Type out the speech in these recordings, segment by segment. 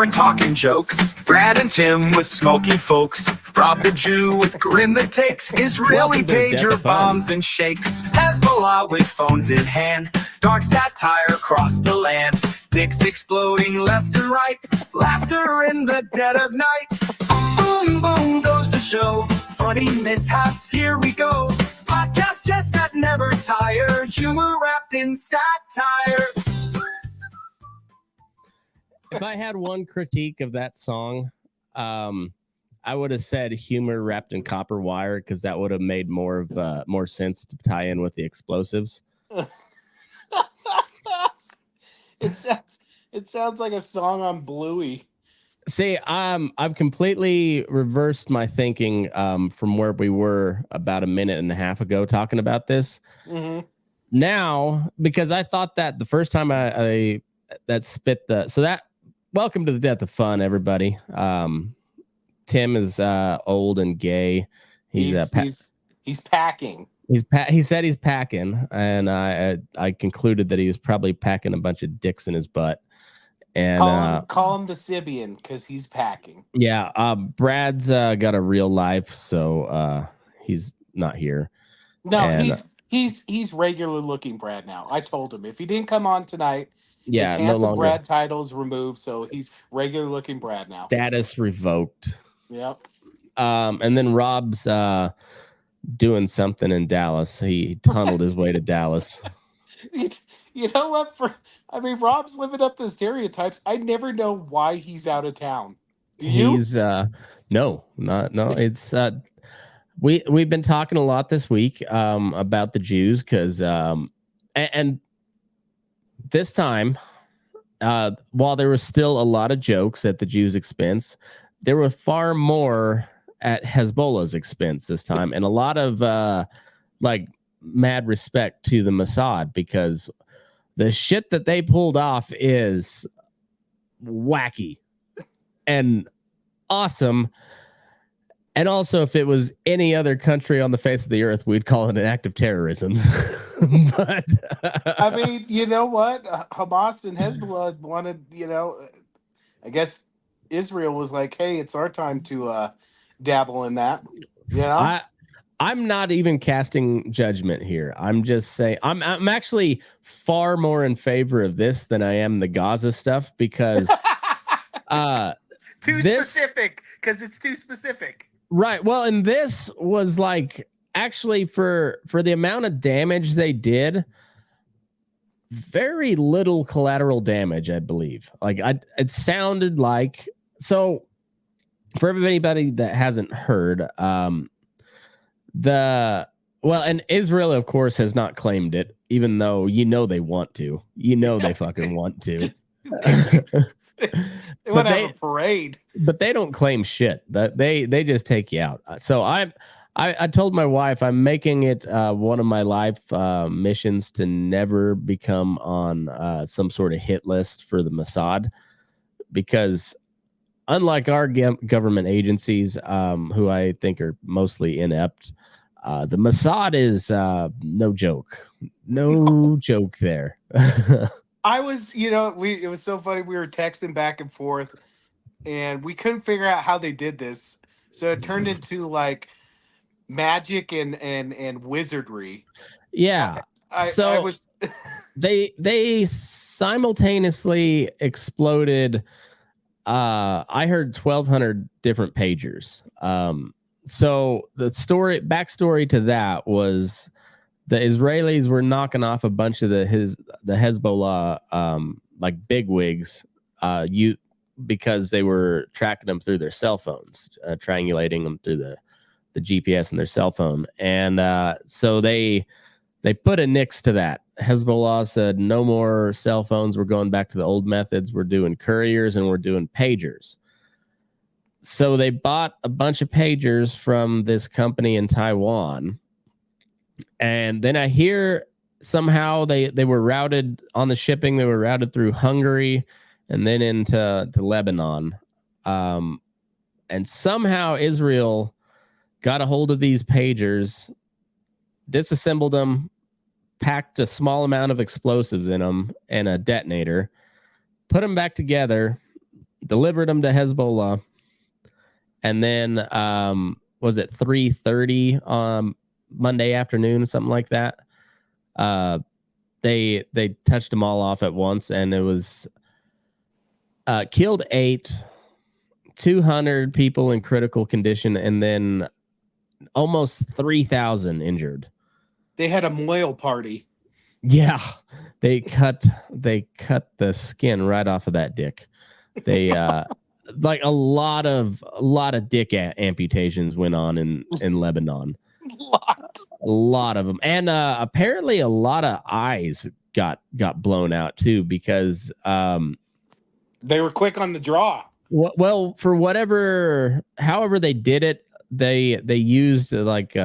Aaron talking jokes, Brad and Tim with smoky folks, Rob the Jew with grin that takes Israeli pager bombs and shakes, Hezbollah with phones in hand, dark satire across the land, dicks exploding left and right, laughter in the dead of night. Boom, boom goes the show, funny mishaps, here we go. Podcast just that never tire, humor wrapped in satire. If I had one critique of that song, I would have said humor wrapped in copper wire, because that would have made more sense to tie in with the explosives. It sounds like a song on Bluey. See, I've completely reversed my thinking from where we were about a minute and a half ago talking about this. Mm-hmm. Now, because I thought that the first time I spit welcome to the death of fun, everybody. Tim is old and gay. He's packing. He said he's packing, and I concluded that he was probably packing a bunch of dicks in his butt. And call him the Sibian, because he's packing. Yeah, Brad's got a real life, so he's not here. No, and, he's regular looking Brad now. I told him if he didn't come on tonight, yeah, his handsome Brad title's removed, so he's regular looking Brad now. Status revoked. Yep. And then Rob's doing something in Dallas. He tunneled his way to Dallas. You know what? Rob's living up the stereotypes. I never know why he's out of town. Do you? He's no. It's we've been talking a lot this week about the Jews, because and this time, while there was still a lot of jokes at the Jews' expense, there were far more at Hezbollah's expense this time, and a lot of mad respect to the Mossad, because the shit that they pulled off is wacky and awesome. And also, if it was any other country on the face of the earth, we'd call it an act of terrorism. But you know what? Hamas and Hezbollah wanted, I guess Israel was like, hey, it's our time to dabble in that. I'm not even casting judgment here. I'm just saying I'm actually far more in favor of this than I am the Gaza stuff, because specific, because it's too specific. Right. Well, and this was actually for the amount of damage they did, very little collateral damage, I believe. It sounded like, so for everybody that hasn't heard, and Israel, of course, has not claimed it, even though they want to. They fucking want to. They want to have a parade, but they don't claim shit. That they just take you out. So I told my wife I'm making it one of my life missions to never become on some sort of hit list for the Mossad, because unlike our government agencies, who I think are mostly inept, the Mossad is no joke. No joke there. I was, it was so funny. We were texting back and forth, and we couldn't figure out how they did this. So it turned into magic and wizardry. Yeah. They simultaneously exploded. I heard 1,200 different pagers. So the backstory to that was the Israelis were knocking off a bunch of the Hezbollah bigwigs, because they were tracking them through their cell phones, triangulating them through the GPS in their cell phone, and so they put a nix to that. Hezbollah said no more cell phones. We're going back to the old methods. We're doing couriers and we're doing pagers. So they bought a bunch of pagers from this company in Taiwan. And then I hear somehow they were routed on the shipping. They were routed through Hungary and then into Lebanon. And somehow Israel got a hold of these pagers, disassembled them, packed a small amount of explosives in them and a detonator, put them back together, delivered them to Hezbollah, and then was it 3:30 Monday afternoon, something like that? They touched them all off at once, and it was killed 8, 200 people in critical condition, and then almost 3,000 injured. They had a Moyle party. Yeah, they cut the skin right off of that dick. They like a lot of dick amputations went on in Lebanon. A lot of them, and apparently a lot of eyes got blown out too, because they were quick on the draw. Well, for however they did it, they used like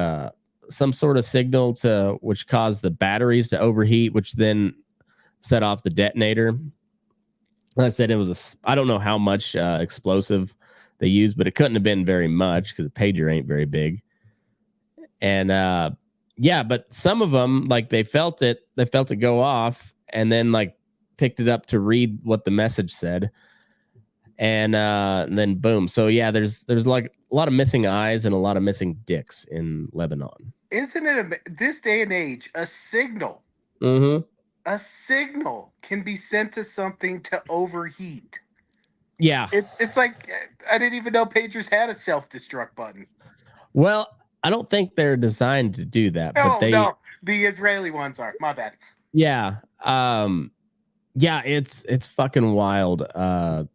some sort of signal which caused the batteries to overheat, which then set off the detonator. Like I said, it was I don't know how much explosive they used, but it couldn't have been very much because the pager ain't very big. And yeah, but some of them, like, they felt it go off, and then like picked it up to read what the message said, and then boom. So yeah, there's like a lot of missing eyes and a lot of missing dicks in Lebanon. Isn't it this day and age, a signal? Mm-hmm. A signal can be sent to something to overheat. Yeah. It's like, I didn't even know pagers had a self-destruct button. Well, I don't think they're designed to do that. No, the Israeli ones are. My bad. Yeah. Yeah, it's fucking wild. That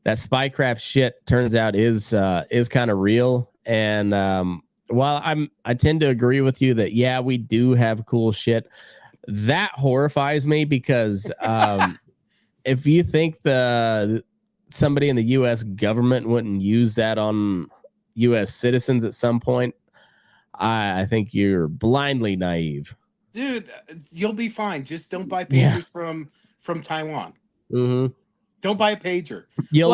Spycraft shit turns out is kind of real. And while I tend to agree with you that, yeah, we do have cool shit, that horrifies me, because if you think somebody in the U.S. government wouldn't use that on U.S. citizens at some point, I think you're blindly naive. Dude, you'll be fine. Just don't buy pagers from Taiwan. Mm-hmm. Don't buy a pager. You'll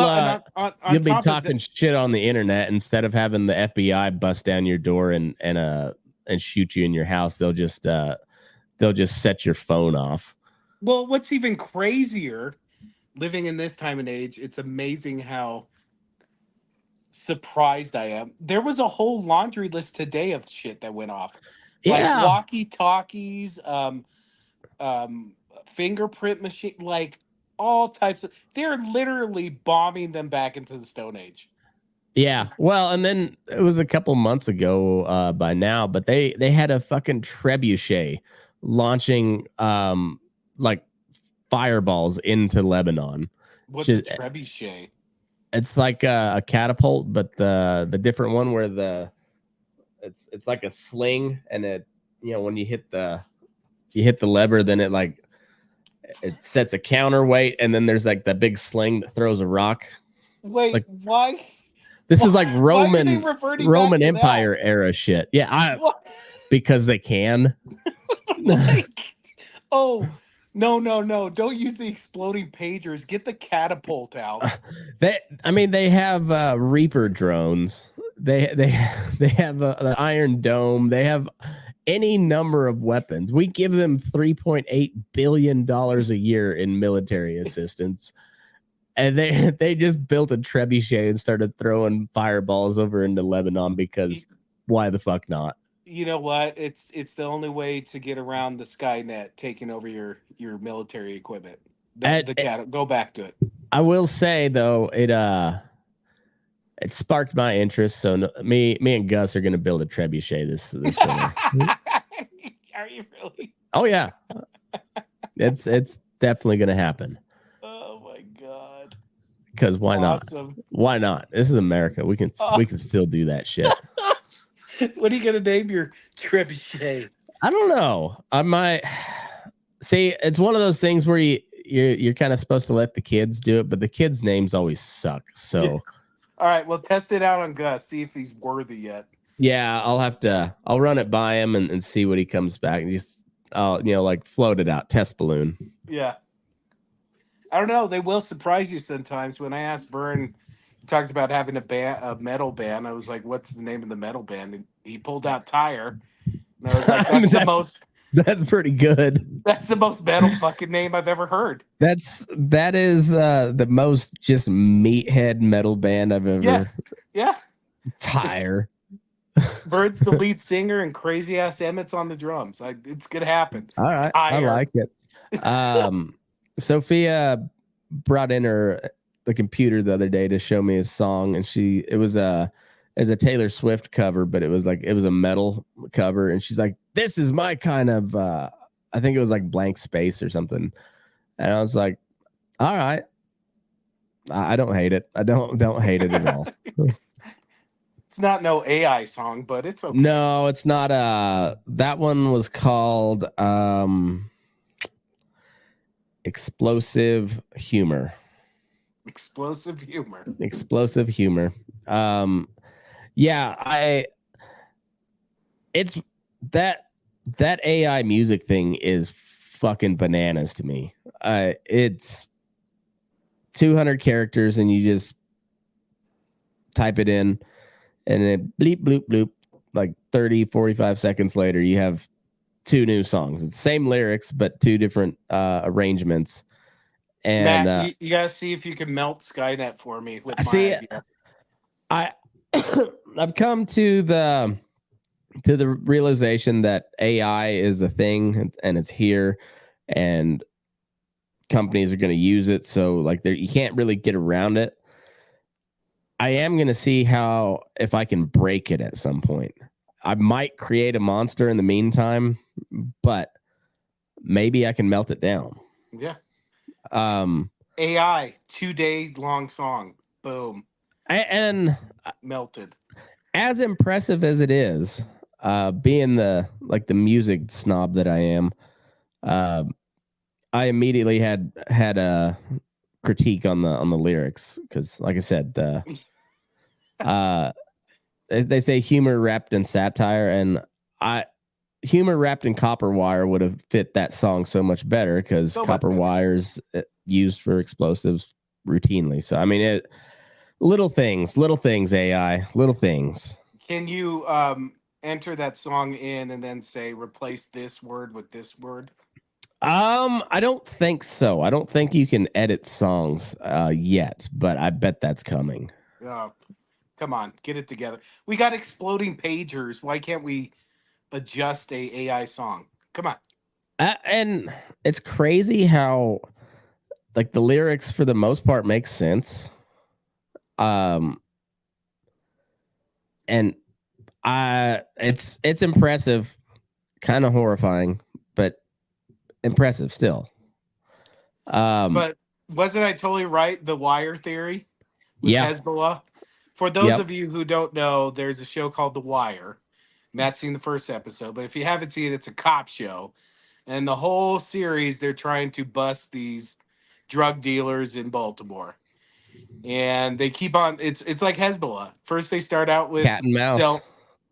be talking shit on the internet instead of having the FBI bust down your door and shoot you in your house. They'll just set your phone off. Well, what's even crazier, living in this time and age, it's amazing how surprised I am. There was a whole laundry list today of shit that went off. Yeah. Like walkie-talkies, fingerprint machine, like all types of. They're literally bombing them back into the Stone Age. Yeah. Well, and then it was a couple months ago by now, but they had a fucking trebuchet launching like fireballs into Lebanon. What's a trebuchet? It's like a catapult, but the different one where it's like a sling, and it, you know, when you hit the lever, then it sets a counterweight, and then there's like the big sling that throws a rock. Wait, like, why? This is like Roman Empire era shit. Yeah, because they can. Like, oh. No. Don't use the exploding pagers. Get the catapult out. They have Reaper drones. They have the Iron Dome. They have any number of weapons. We give them $3.8 billion a year in military assistance. And they just built a trebuchet and started throwing fireballs over into Lebanon, because why the fuck not? You know what? It's the only way to get around the Skynet taking over your military equipment. Go back to it. I will say though, it sparked my interest. So me and Gus are going to build a trebuchet this winter. Are you really? Oh yeah, it's definitely going to happen. Oh my god! Because why not? Why not? This is America. We can still do that shit. What are you gonna name your trebuchet? I don't know. I might see. It's one of those things where you're kind of supposed to let the kids do it, but the kids' names always suck. So, yeah. All right, well, test it out on Gus. See if he's worthy yet. Yeah, I'll run it by him and see what he comes back, and just like float it out, test balloon. Yeah. I don't know. They will surprise you sometimes. When I asked Vern, he talked about having a metal band. I was like, "What's the name of the metal band?" And he pulled out Tire. And I was like, That's pretty good. That's the most metal fucking name I've ever heard. That is the most just meathead metal band I've Yeah. ever Yeah. tire. Bird's the lead singer and crazy ass Emmett's on the drums. It's gonna happen. All right, I Tire. like it. Sophia brought in the computer the other day to show me a song, and it was a Taylor Swift cover, but it was a metal cover, and she's like, "This is my kind of." I think it was like Blank Space or something, and I was like, "All right, I don't hate it. I don't hate it at all." It's not no AI song, but it's okay. No, it's not. That one was called Explosive Humor. Explosive humor. Explosive humor. Yeah, it's that AI music thing is fucking bananas to me. It's 200 characters and you just type it in and then bleep bloop bloop, like 30 45 seconds later you have 2 new songs. It's the same lyrics but 2 different arrangements. And Matt, you gotta see if you can melt Skynet for me with my idea. I've come to the realization that AI is a thing and it's here and companies are going to use it. So like you can't really get around it. I am going to see if I can break it at some point. I might create a monster in the meantime, but maybe I can melt it down. Yeah. AI 2-day long song. Boom. And melted. As impressive as it is, being the music snob that I am, I immediately had a critique on the lyrics because, like I said, they say humor wrapped in satire, and humor wrapped in copper wire would have fit that song so much better because copper wire's used for explosives routinely. So I mean, little things, AI, little things. Can you enter that song in and then say replace this word with this word? I don't think so. I don't think you can edit songs yet, but I bet that's coming. Come on, get it together. We got exploding pagers. Why can't we adjust a AI song? Come on. And it's crazy how like the lyrics for the most part make sense. And it's impressive, kind of horrifying, but impressive still. But wasn't I totally right? The Wire theory with Hezbollah. For those of you who don't know, there's a show called The Wire. Matt's seen the first episode, but if you haven't seen it, it's a cop show. And the whole series, they're trying to bust these drug dealers in Baltimore. And they keep on, it's like Hezbollah. First, they start out with cat and mouse.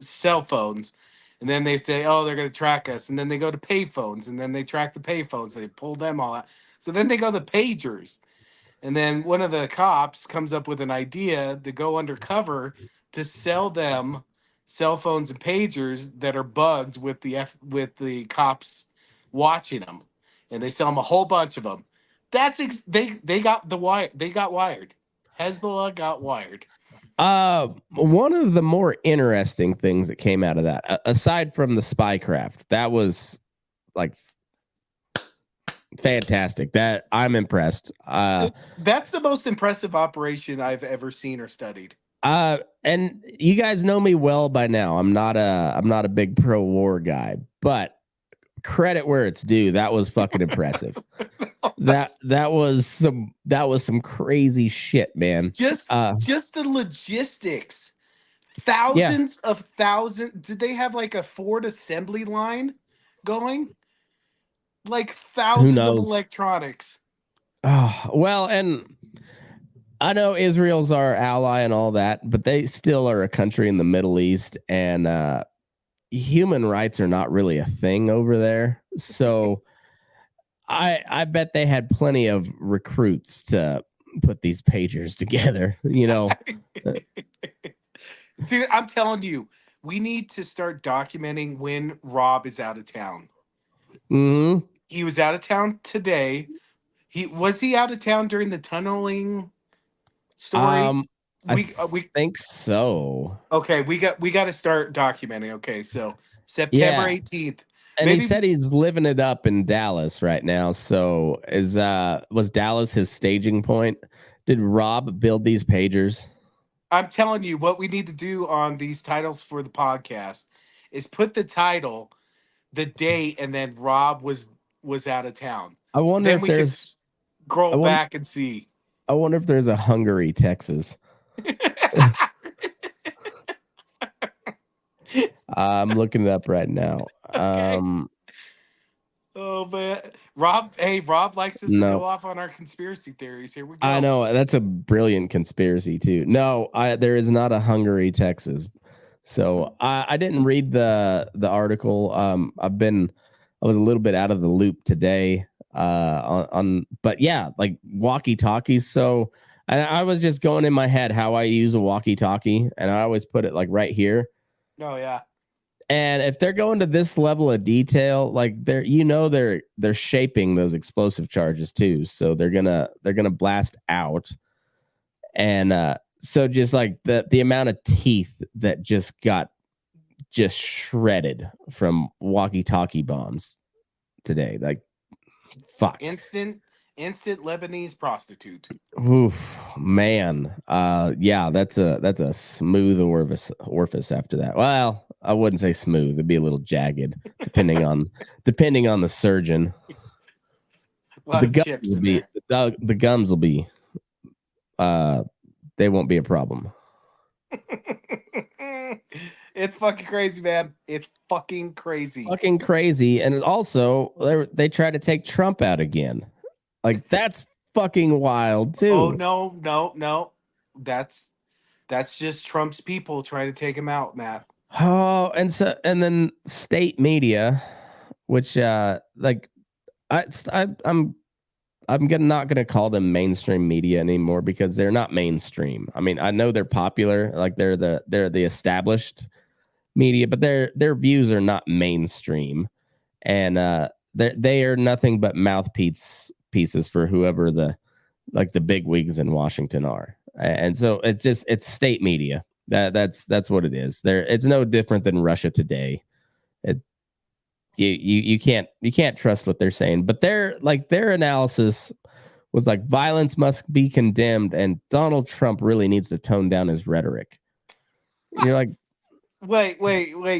Cell phones. And then they say, oh, they're going to track us. And then they go to pay phones. And then they track the pay phones. They pull them all out. So then they go to pagers. And then one of the cops comes up with an idea to go undercover to sell them cell phones and pagers that are bugged with the cops watching them. And they sell them a whole bunch of them. They got the wire. They got wired. Hezbollah got wired. One of the more interesting things that came out of that, aside from the Spycraft, that was like fantastic. That I'm impressed. That's the most impressive operation I've ever seen or studied. And you guys know me well by now. I'm not a big pro-war guy, but credit where it's due. That was fucking impressive. that was some crazy shit, man. Just the logistics. Thousands. Did they have like a Ford assembly line going? Like thousands of electronics. Oh, well, and I know Israel's our ally and all that, but they still are a country in the Middle East, and human rights are not really a thing over there. So I bet they had plenty of recruits to put these pagers together, you know. Dude, I'm telling you, we need to start documenting when Rob is out of town. Hmm. He was out of town today. Was he out of town during the tunneling story? I We think so. Okay, we got to start documenting. Okay, so September Yeah. 18th. And he Maybe said he's living it up in Dallas right now. So was Dallas his staging point? Did Rob build these pagers? I'm telling you what we need to do on these titles for the podcast is put the title, the date, and then Rob was out of town. I wonder Then if we could there's scroll I wonder, back and see. I wonder if there's a Hungary, Texas. I'm looking it up right now. Okay. Oh man, Rob. Hey, Rob likes us to go No, off on our conspiracy theories. Here we I go. know that's a brilliant conspiracy too. No, there is not a Hungary, Texas. So I didn't read the article. I was a little bit out of the loop today. But yeah, like walkie talkies. So I was just going in my head how I use a walkie talkie, and I always put it like right here. Oh yeah. And if they're going to this level of detail, like they're shaping those explosive charges too. So they're gonna blast out. And so just like the amount of teeth that just got just shredded from walkie-talkie bombs today. Like fuck. Instant Lebanese prostitute. Oof, man. Yeah, that's a smooth orifice after that. Well, I wouldn't say smooth. It'd be a little jagged, depending on the surgeon. A lot The of gums chips will in be there. the gums will be they won't be a problem. It's fucking crazy, man. It's fucking crazy. Fucking crazy. And also they try to take Trump out again. Like that's fucking wild too. Oh no. That's just Trump's people trying to take him out, Matt. Oh, and then state media, which like I'm not gonna call them mainstream media anymore because they're not mainstream. I mean, I know they're popular, like they're the established media, but their views are not mainstream, and they are nothing but pieces for whoever the big wigs in Washington are, and so it's state media. That's what it is. It's no different than Russia Today. It you can't trust what they're saying, but their analysis was like violence must be condemned, and Donald Trump really needs to tone down his rhetoric. You're like, wait.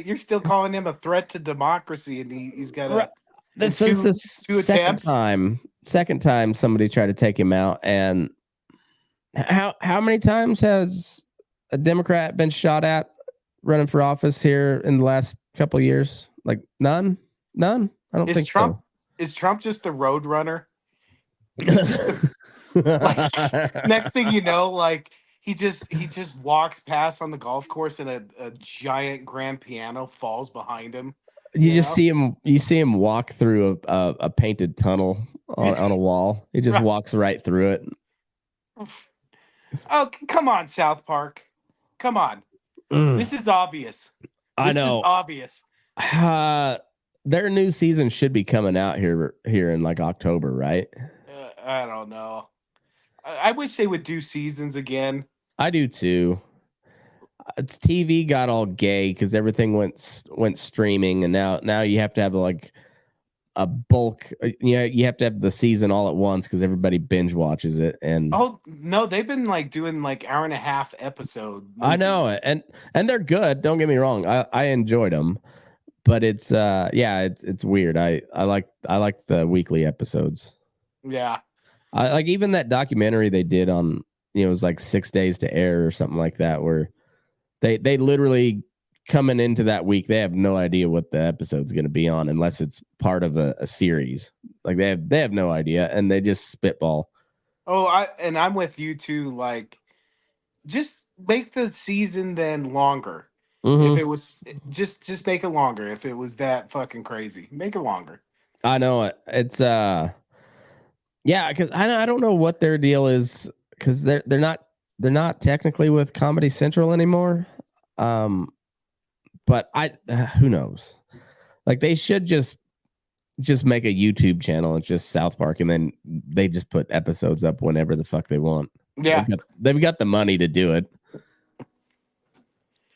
You're still calling him a threat to democracy, and he's got this is the second time somebody tried to take him out, and how many times has a Democrat been shot at running for office here in the last couple of years? Like none. I don't think Trump, so. Is Trump just the road runner? Next thing you know, like he just walks past on the golf course and a giant grand piano falls behind him. You see him walk through a painted tunnel on a wall. He just walks right through it. Oh, come on, South Park. Come on. This is obvious. I know. This is obvious. Their new season should be coming out here in like October, right? I don't know. I wish they would do seasons again. I do too. It's TV got all gay because everything went streaming, and now you have to have like a bulk. You have to have the season all at once because everybody binge watches it. And oh no, they've been like doing like hour and a half episode movies. I know it, and they're good. Don't get me wrong. I enjoyed them, but it's it's weird. I like the weekly episodes. Yeah. I like even that documentary they did on, it was like 6 days to air or something like that, where they literally coming into that week, they have no idea what the episode's going to be on unless it's part of a series. Like they have no idea, and they just spitball. Oh, I'm with you too. Like, just make the season then longer. Mm-hmm. If it was just make it longer. If it was that fucking crazy, make it longer. I know it. It's yeah, because I don't know what their deal is, because they're not technically with Comedy Central anymore. But who knows? Like they should just just make a YouTube channel. It's just South Park, and then they just put episodes up whenever the fuck they want. Yeah. They've got the money to do it.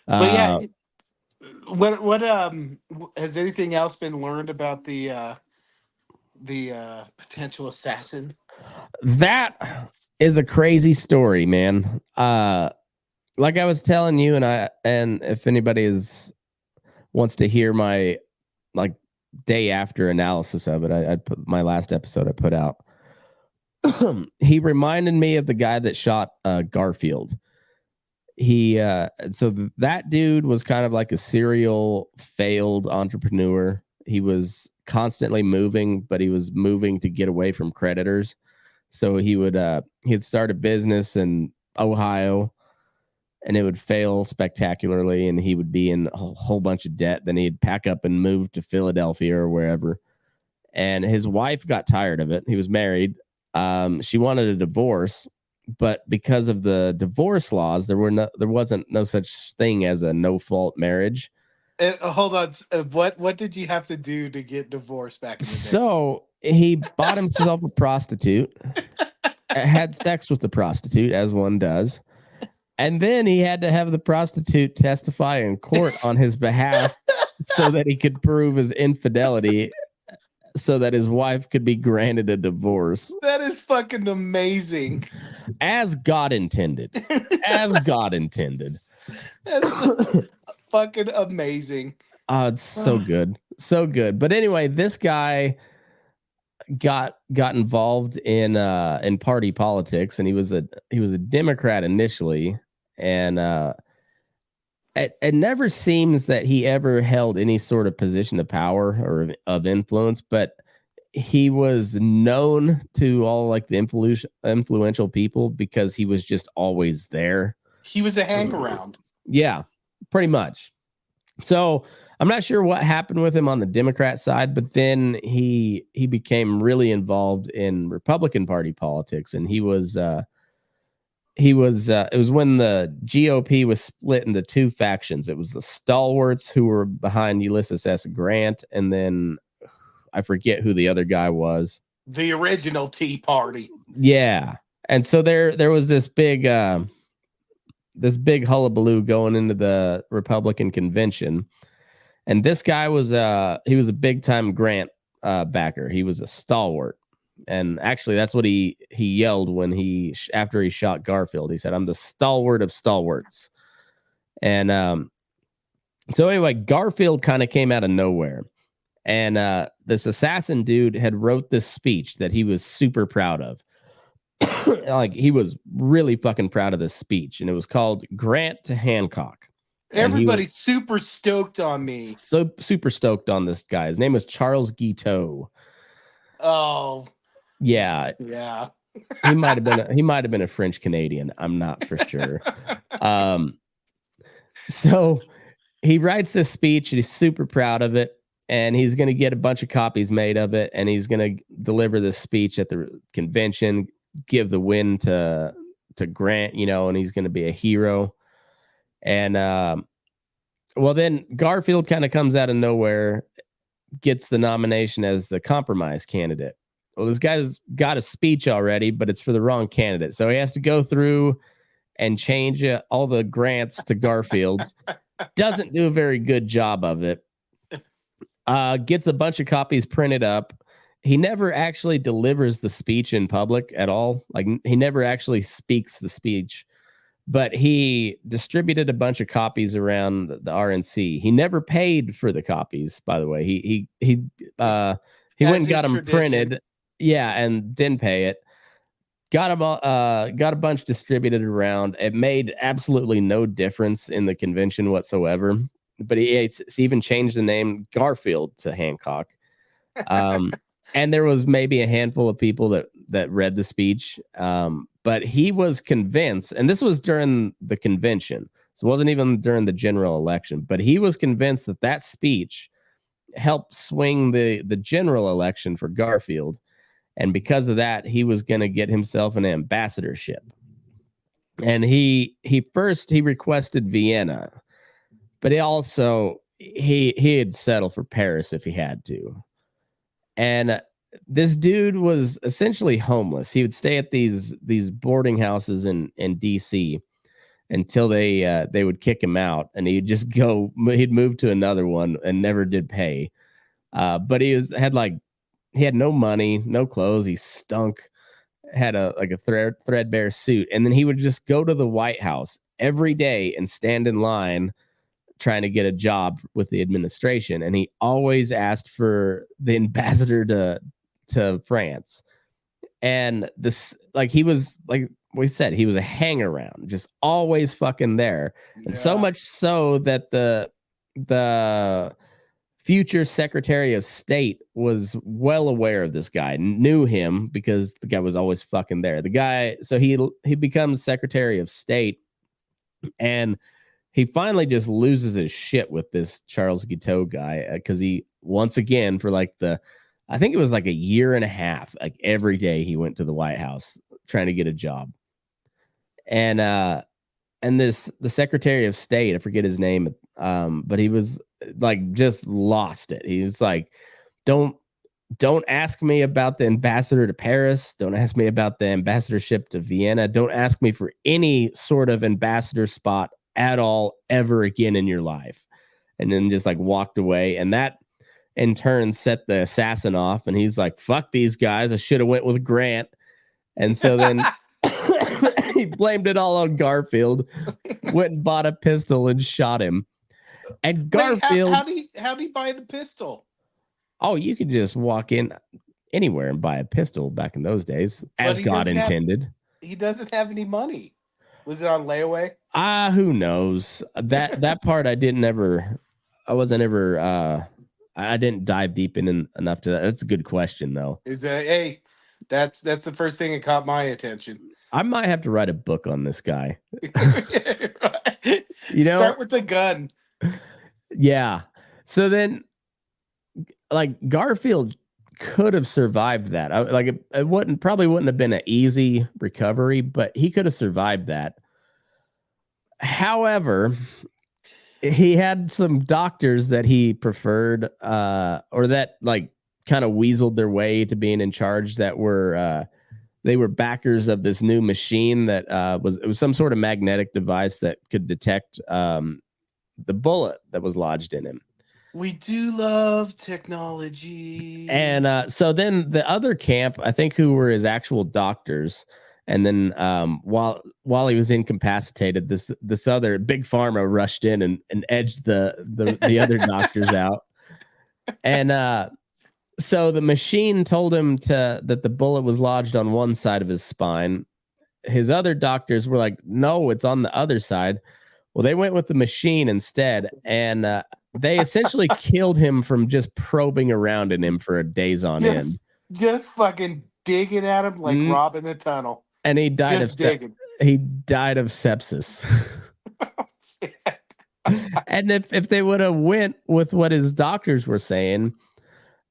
But yeah, what has anything else been learned about the potential assassin? That is a crazy story, man. Like I was telling you, and if anybody wants to hear my like day after analysis of it, I put my last episode I put out. He reminded me of the guy that shot Garfield. So that dude was kind of like a serial failed entrepreneur. He was constantly moving, but he was moving to get away from creditors. So he'd start a business in Ohio, and it would fail spectacularly, and he would be in a whole bunch of debt. Then he'd pack up and move to Philadelphia or wherever. And his wife got tired of it. He was married. She wanted a divorce, but because of the divorce laws, there wasn't no such thing as a no-fault marriage. Hold on. What did you have to do to get divorced back in the day? So he bought himself a prostitute, had sex with the prostitute, as one does. And then he had to have the prostitute testify in court on his behalf so that he could prove his infidelity, so that his wife could be granted a divorce. That is fucking amazing. As God intended. As God intended. That's fucking amazing. Oh, it's so good. So good. But anyway, this guy got involved in party politics, and he was a Democrat initially, and it never seems that he ever held any sort of position of power or of influence, but he was known to all like the influential people because he was just always there. He was a hang around. Yeah, pretty much. So I'm not sure what happened with him on the Democrat side, but then he became really involved in Republican Party politics, and it was when the GOP was split into two factions. It was the stalwarts who were behind Ulysses S. Grant, and then I forget who the other guy was. The original Tea Party. Yeah. And so there was this big hullabaloo going into the Republican convention. And this guy was he was a big time Grant backer. He was a stalwart. And actually that's what he yelled when after he shot Garfield. He said, "I'm the stalwart of stalwarts." And so anyway, Garfield kind of came out of nowhere. And this assassin dude had wrote this speech that he was super proud of. Like, he was really fucking proud of this speech, and it was called Grant to Hancock. Everybody's super stoked on me. So super stoked on this guy. His name was Charles Guiteau. Oh, yeah. He might have been a French Canadian. I'm not for sure. So he writes this speech, and he's super proud of it. And he's going to get a bunch of copies made of it, and he's going to deliver this speech at the convention, give the win to Grant, and he's going to be a hero. And well, then Garfield kind of comes out of nowhere, gets the nomination as the compromise candidate. Well, this guy's got a speech already, but it's for the wrong candidate, so he has to go through and change all the grants to Garfield's. Doesn't do a very good job of it. Gets a bunch of copies printed up. He never actually delivers the speech in public at all. Like, he never actually speaks the speech, but he distributed a bunch of copies around the RNC. He never paid for the copies, by the way. He went and got them printed. Yeah, and didn't pay it. Got a bunch distributed around. It made absolutely no difference in the convention whatsoever. But he even changed the name Garfield to Hancock. And there was maybe a handful of people that read the speech. But he was convinced, and this was during the convention, so it wasn't even during the general election, but he was convinced that speech helped swing the general election for Garfield. And because of that, he was going to get himself an ambassadorship. And he requested Vienna. But he had settled for Paris if he had to. And this dude was essentially homeless. He would stay at these boarding houses in DC until they would kick him out, and he'd just go. He'd move to another one and never did pay. But he had no money, no clothes. He stunk. Had a threadbare suit, and then he would just go to the White House every day and stand in line trying to get a job with the administration. And he always asked for the ambassador to France. And this, like, he was, like we said, he was a hang around, just always fucking there. And so much so that the future Secretary of State was well aware of this guy, knew him because the guy was always fucking there. The guy, so he becomes Secretary of State, and he finally just loses his shit with this Charles Guiteau guy because he, once again, for like I think it was like a year and a half, like every day he went to the White House trying to get a job. And the Secretary of State, I forget his name, but he was like just lost it. He was like, don't ask me about the ambassador to Paris. Don't ask me about the ambassadorship to Vienna. Don't ask me for any sort of ambassador spot at all ever again in your life. And then just like walked away. And that in turn set the assassin off. And he's like, fuck these guys. I should have went with Grant. And so then he blamed it all on Garfield, went and bought a pistol and shot him. And Garfield, Wait, how do you buy the pistol? Oh, you could just walk in anywhere and buy a pistol back in those days, as God intended. He doesn't have any money. Was it on layaway? Who knows? That part I didn't dive deep in enough to that. That's a good question though. That's the first thing that caught my attention. I might have to write a book on this guy. Start with the gun. Yeah. So then, like, Garfield could have survived that. It probably wouldn't have been an easy recovery, but he could have survived that. However, he had some doctors that he preferred, or that like kind of weaseled their way to being in charge, that were they were backers of this new machine that it was some sort of magnetic device that could detect the bullet that was lodged in him. We do love technology. And so then the other camp, I think, who were his actual doctors, and then while he was incapacitated, this other big pharma rushed in and edged the other doctors out. And so the machine told him that the bullet was lodged on one side of his spine. His other doctors were like, no, it's on the other side. Well, they went with the machine instead, and they essentially killed him from just probing around in him for days on end. Just fucking digging at him like robbing a tunnel. And he died of sepsis. And if they would have went with what his doctors were saying,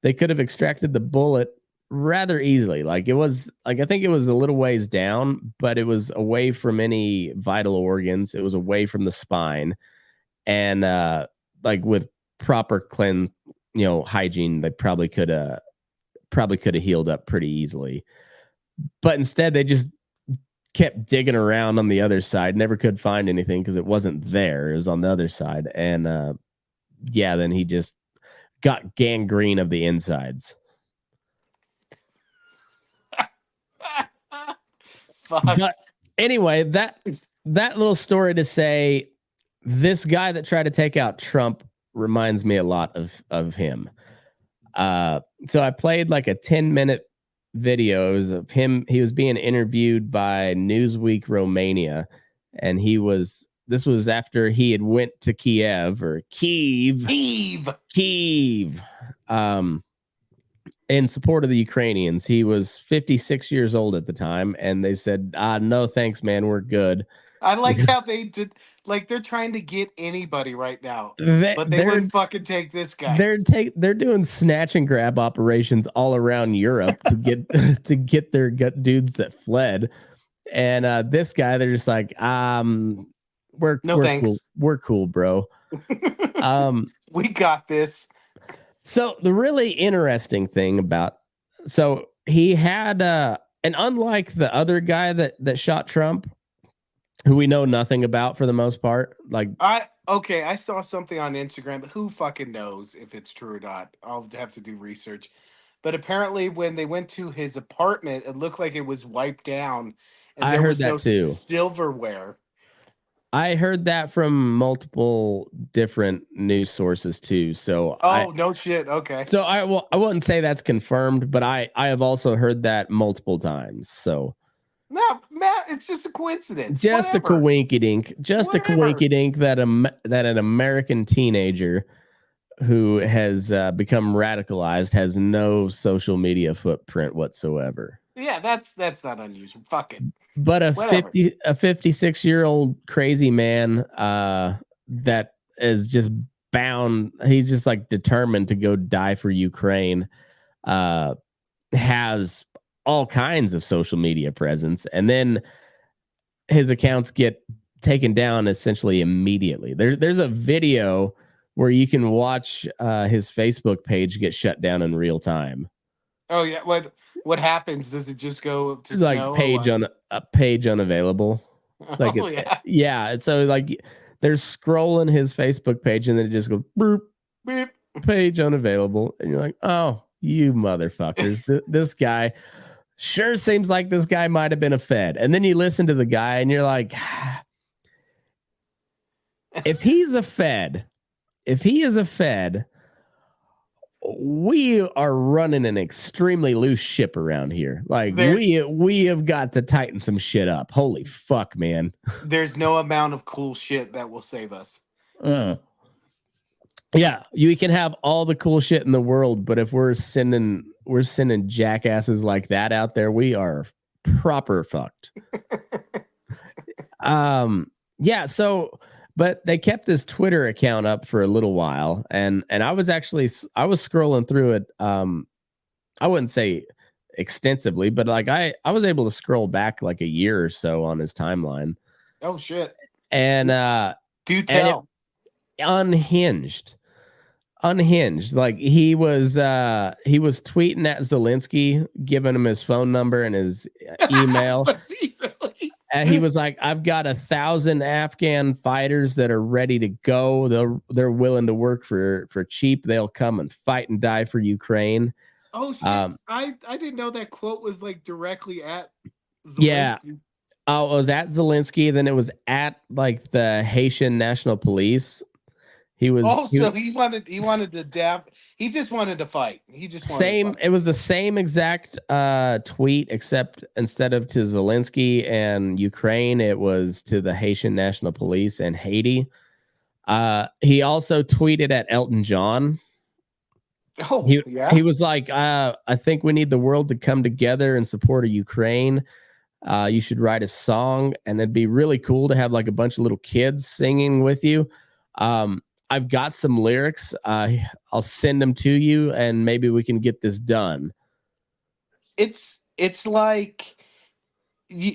they could have extracted the bullet rather easily. Like, it was like, I think it was a little ways down, but it was away from any vital organs. It was away from the spine, and like with proper hygiene, they probably could have healed up pretty easily. But instead, they just kept digging around on the other side, never could find anything because it wasn't there. It was on the other side. And then he just got gangrene of the insides. But anyway, that little story to say, this guy that tried to take out Trump reminds me a lot of him. So I played like a 10-minute videos of him. He was being interviewed by Newsweek Romania, and this was after he had went to Kiev, in support of the Ukrainians. He was 56 years old at the time, and they said, no, thanks, man, we're good. I like how they did, like, they're trying to get anybody right now, but they wouldn't fucking take this guy. They're doing snatch and grab operations all around Europe to get their dudes that fled. And this guy, they're just like, we're thanks. Cool. We're cool, bro. We got this. So the really interesting thing about, so he had, and unlike the other guy that shot Trump, who we know nothing about for the most part, like I saw something on Instagram, but who fucking knows if it's true or not? I'll have to do research. But apparently, when they went to his apartment, it looked like it was wiped down, and I there heard was no that too. silverware. I heard that from multiple different news sources too. So No shit. Okay. so I wouldn't say that's confirmed, but I have also heard that multiple times. So No, Matt, it's just a coincidence. just Whatever. a coinky dink, that an American teenager who has become radicalized has no social media footprint whatsoever. Yeah, that's not unusual. Fuck it. But a Whatever. 56-year-old crazy man that is just bound, he's just like determined to go die for Ukraine, has all kinds of social media presence, and then his accounts get taken down essentially immediately. There's a video where you can watch his Facebook page get shut down in real time. Oh yeah, what happens? Does it just go to Like snow? page on a page unavailable. Like yeah. So like they're scrolling his Facebook page and then it just goes boop, Beep. page unavailable, and you're like, oh, you motherfuckers, this guy sure seems like this guy might have been a Fed. And then you listen to the guy and you're like, if he is a Fed, we are running an extremely loose ship around here. Like we have got to tighten some shit up. Holy fuck, man. There's no amount of cool shit that will save us. Yeah, you can have all the cool shit in the world, but if we're sending jackasses like that out there, we are proper fucked. Yeah, so but they kept this Twitter account up for a little while, and I was scrolling through it. I wouldn't say extensively, but like I was able to scroll back like a year or so on his timeline. Oh shit. And do tell. Unhinged. Like he was tweeting at Zelensky, giving him his phone number and his email. And he was like, I've got 1,000 Afghan fighters that are ready to go. They're willing to work for cheap. They'll come and fight and die for Ukraine. Oh shit. I didn't know that quote was like directly at Zelensky. Yeah. Oh, it was at Zelensky, then it was at like the Haitian National Police. He wanted to dab. He just wanted to fight. It was the same exact tweet, except instead of to Zelensky and Ukraine, it was to the Haitian National Police and Haiti. He also tweeted at Elton John. Oh, he was like, I think we need the world to come together in support of Ukraine. You should write a song, and it'd be really cool to have like a bunch of little kids singing with you. I've got some lyrics. I'll send them to you, and maybe we can get this done. It's like,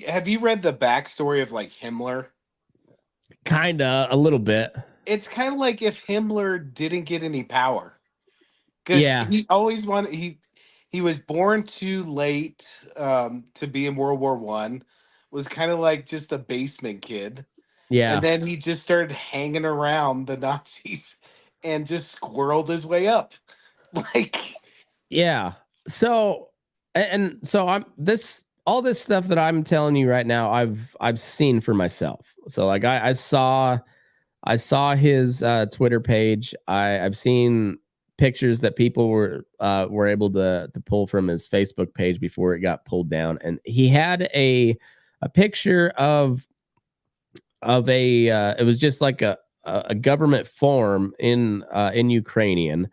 have you read the backstory of like Himmler? Kinda, a little bit. It's kind of like if Himmler didn't get any power. Yeah, he always wanted. He was born too late to be in World War I. Was kind of like just a basement kid. Yeah. And then he just started hanging around the Nazis and just squirreled his way up. Like, yeah. So all this stuff that I'm telling you right now, I've seen for myself. So like I saw his Twitter page. I've seen pictures that people were able to pull from his Facebook page before it got pulled down, and he had a picture of it was just like a government form in Ukrainian,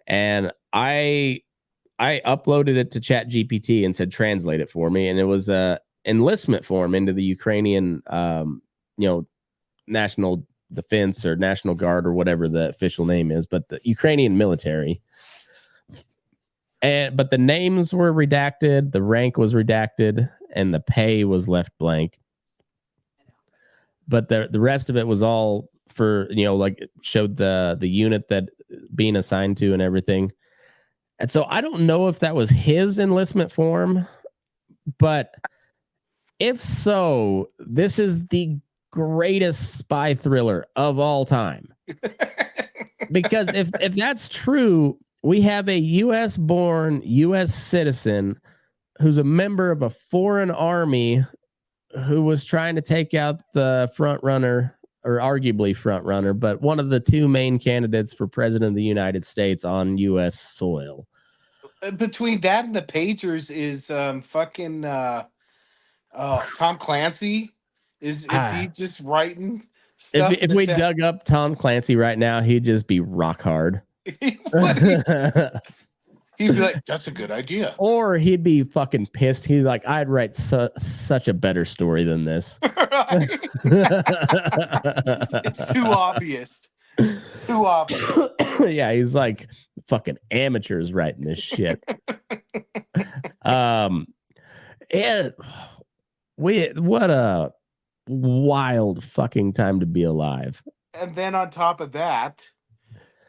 and I uploaded it to ChatGPT and said translate it for me, and it was a enlistment form into the Ukrainian National Defense or National Guard or whatever the official name is, but the Ukrainian military. But the names were redacted, the rank was redacted, and the pay was left blank. But the rest of it was all for, like it showed the unit that being assigned to and everything. And so I don't know if that was his enlistment form, but if so, this is the greatest spy thriller of all time. Because if that's true, we have a U.S. born U.S. citizen who's a member of a foreign army who was trying to take out the front runner, or arguably front runner, but one of the two main candidates for president of the United States on U.S. soil. Between that and the pagers is fucking Tom Clancy. Is he just writing stuff? If we dug up Tom Clancy right now, he'd just be rock hard. He'd be like, "That's a good idea," or he'd be fucking pissed. He's like, "I'd write such a better story than this." It's too obvious. Too obvious. Yeah, he's like, "Fucking amateurs writing this shit." And what a wild fucking time to be alive. And then on top of that,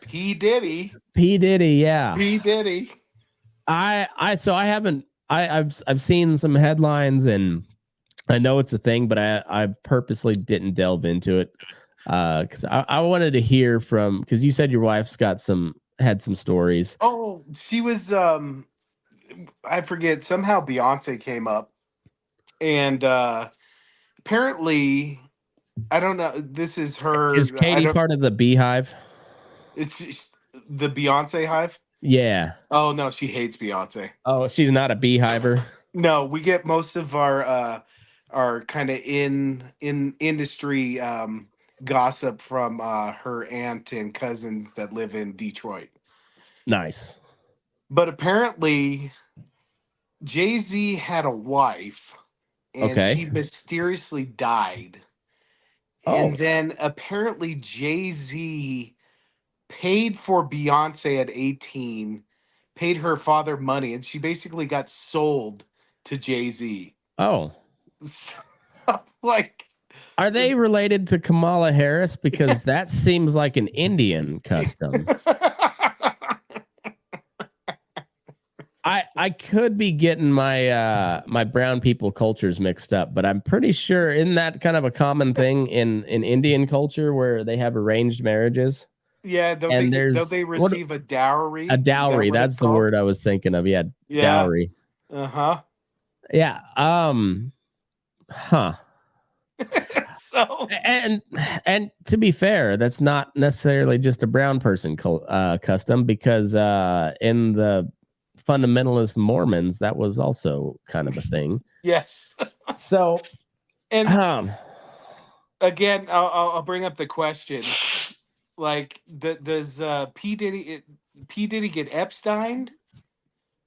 P. Diddy, yeah. P. Diddy. I've seen some headlines and I know it's a thing, but I purposely didn't delve into it because I wanted to hear from, because you said your wife's had some stories. Oh, she was I forget, somehow Beyonce came up, and apparently, I don't know, this is her. Is Katie part of the Beehive? It's the Beyonce hive. Yeah. Oh no, she hates Beyonce. Oh, she's not a beehiver. No, we get most of our kind of in industry gossip from her aunt and cousins that live in Detroit. Nice. But apparently, Jay-Z had a wife, and she mysteriously died. Oh. And then apparently Jay-Z paid for Beyonce at 18, paid her father money, and she basically got sold to Jay-Z. Oh. So, like, are they related to Kamala Harris? Because that seems like an Indian custom. I could be getting my my brown people cultures mixed up, but I'm pretty sure, isn't that kind of a common thing in Indian culture where they have arranged marriages? Yeah, don't they receive a dowry? A dowry, that's the word I was thinking of. Yeah, dowry. Uh-huh. Yeah. Huh. So and to be fair, that's not necessarily just a brown person custom, because in the fundamentalist Mormons, that was also kind of a thing. Yes. So, and again, I'll bring up the question: like, does P. Diddy get Epsteined,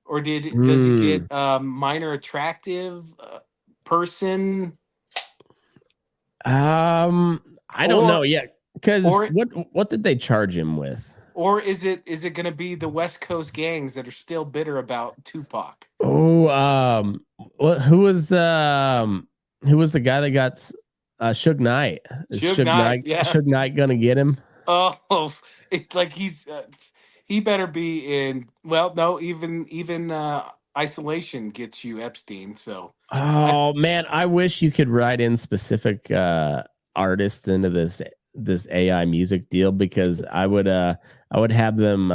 or does he get minor attractive person? I don't know yet, because what did they charge him with? Or is it going to be the West Coast gangs that are still bitter about Tupac? Oh, who was the guy that got Suge Knight? Suge Knight, yeah. Suge Knight gonna get him? Oh, it's like he better be in. Well, no, even isolation gets you Epstein. So. Oh man, I wish you could write in specific artists into this AI music deal, because I would have them